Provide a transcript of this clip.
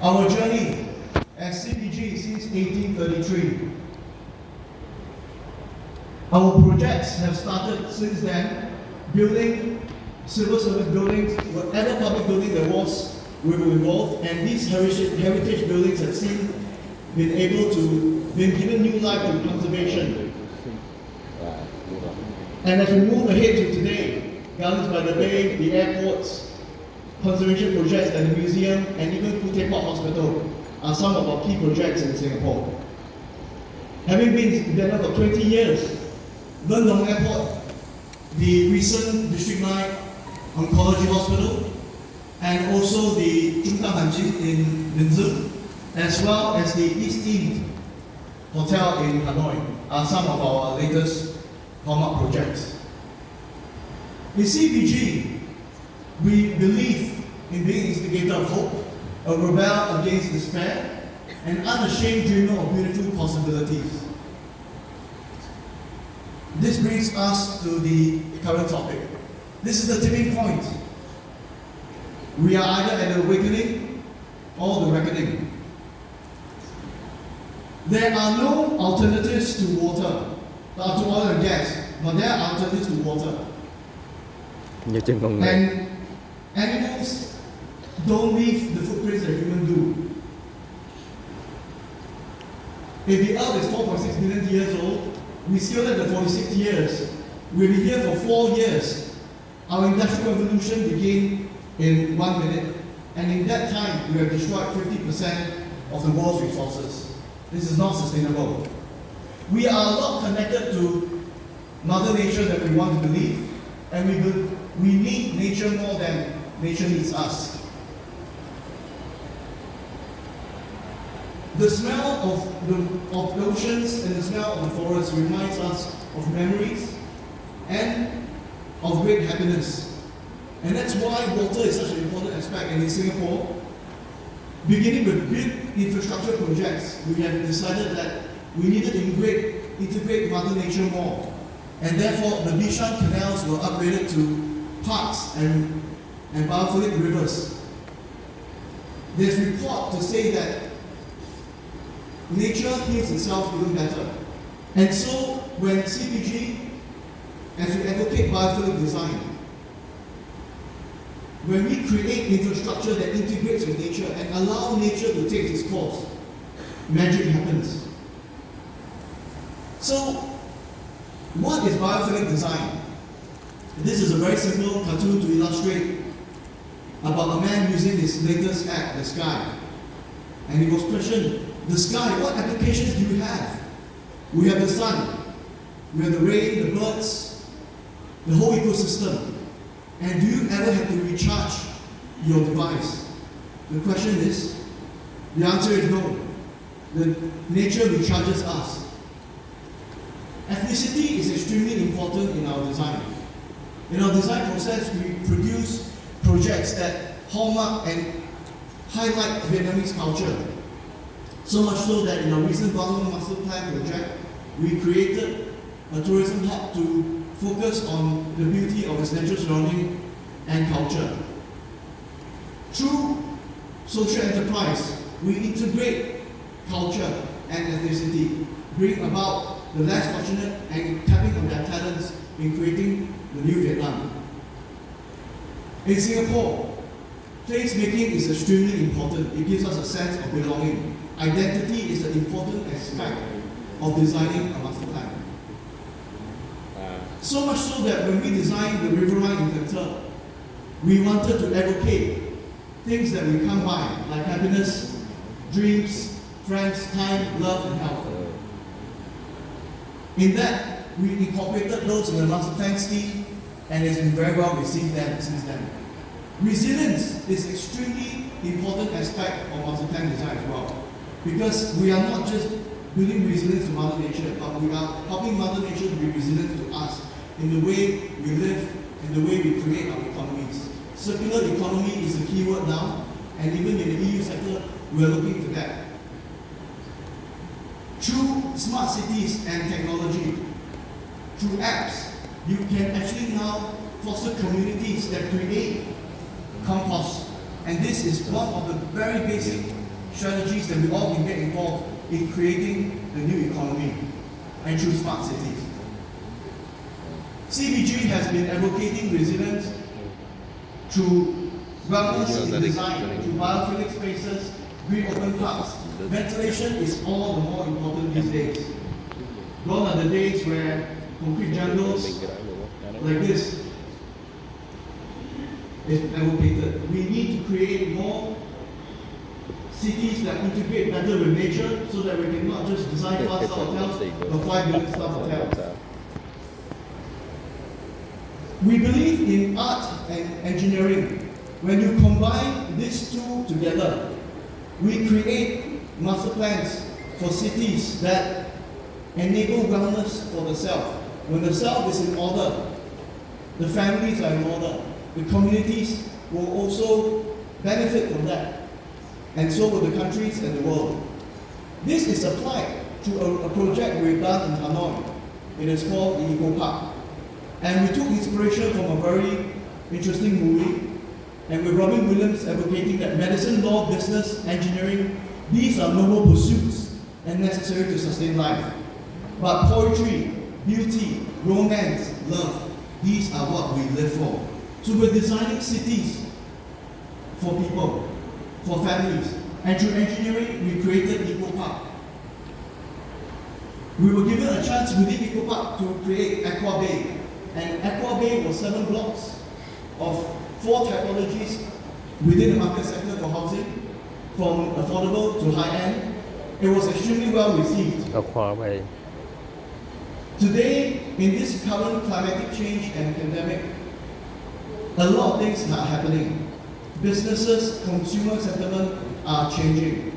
Our journey as CPG since 1833. Our projects have started since then, building civil service buildings, whatever public building there was, we were involved, and these heritage buildings have been given new life to conservation. And as we move ahead to today, Gardens by the Bay, the airports, conservation projects and the museum, and even Khoo Teck Puat Hospital are some of our key projects in Singapore. Having been together for 20 years, Lung Dong Airport, the recent District 9 Oncology Hospital, and also the Trung Tam Han Jin in Linzhi, as well as the East End Hotel in Hanoi, are some of our latest hallmark projects. In CPG, we believe in being instigator of hope, a rebel against despair, an unashamed dreamer of beautiful possibilities. This brings us to the current topic. This is the tipping point. We are either at the awakening or the reckoning. There are no alternatives to water, to oil and gas, but there are alternatives to water. And animals don't leave the footprints that humans do. If the Earth is 4.6 billion years old, we still have the 46 years. We'll be here for 4 years. Our industrial revolution began in 1 minute, and in that time, we have destroyed 50% of the world's resources. This is not sustainable. We are a lot connected to Mother Nature than we want to believe, and we need nature more than nature needs us. The smell of the oceans and the smell of the forest reminds us of memories and of great happiness. And that's why water is such an important aspect. And in Singapore, beginning with big infrastructure projects, we have decided that we needed to integrate Mother Nature more. And therefore, the Bishan canals were upgraded to parks and biophilic rivers. There's report to say that nature heals itself even better. And so, when CPG, as we advocate biophilic design, when we create infrastructure that integrates with nature and allow nature to take its course, magic happens. So, what is biophilic design? This is a very simple cartoon to illustrate about a man using his latest app, the sky. And he was questioned, the sky, what applications do you have? We have the sun, we have the rain, the birds, the whole ecosystem. And do you ever have to recharge your device? The question is, the answer is no. The nature recharges us. Ethnicity is extremely important in our design. In our design process, we produce projects that hallmark and highlight Vietnamese culture. So much so that in our recent Bandung Master Plan project, we created a tourism hub to focus on the beauty of its natural surrounding and culture. Through social enterprise, we integrate culture and ethnicity, bring about the less fortunate and tapping on their talents in creating the new Vietnam. In Singapore, placemaking is extremely important. It gives us a sense of belonging. Identity is an important aspect of designing a master plan. So much so that when we designed the riverine in Kentucky, we wanted to advocate things that we come by, like happiness, dreams, friends, time, love, and health. In that, we incorporated those in the master plan scheme, and it's been very well received since then. Resilience is an extremely important aspect of master plan design as well, because we are not just building resilience to Mother Nature, but we are helping Mother Nature to be resilient to us in the way we live, in the way we create our economies. Circular economy is the key word now, and even in the EU sector, we are looking to that. Through smart cities and technology, through apps, you can actually now foster communities that create compost. And this is one of the very basic strategies that we all can get involved in creating the new economy and through smart cities. CBG has been advocating resilience through wellness in design, through biophilic spaces, green open parks. Ventilation is all the more important these days. Gone are the days where concrete jungles like this is advocated. We need to create more cities that integrate better with nature so that we can not just design 5-star hotels, but 5 billion-star hotels. We believe in art and engineering. When you combine these two together, we create master plans for cities that enable wellness for the self. When the self is in order, the families are in order, the communities will also benefit from that, and so will the countries and the world. This is applied to a project we've done in Hanoi. It is called the Eco Park. And we took inspiration from a very interesting movie, and with Robin Williams advocating that medicine, law, business, engineering, these are noble pursuits and necessary to sustain life. But poetry, beauty, romance, love, these are what we live for. So we're designing cities for people, for families, and through engineering, we created Eco Park. We were given a chance within Eco Park to create Aqua Bay. And Aqua Bay was 7 blocks of 4 typologies within the market sector for housing, from affordable to high-end. It was extremely well received. Aqua Bay. Today, in this current climatic change and pandemic, a lot of things are happening. Businesses, consumer sentiment are changing.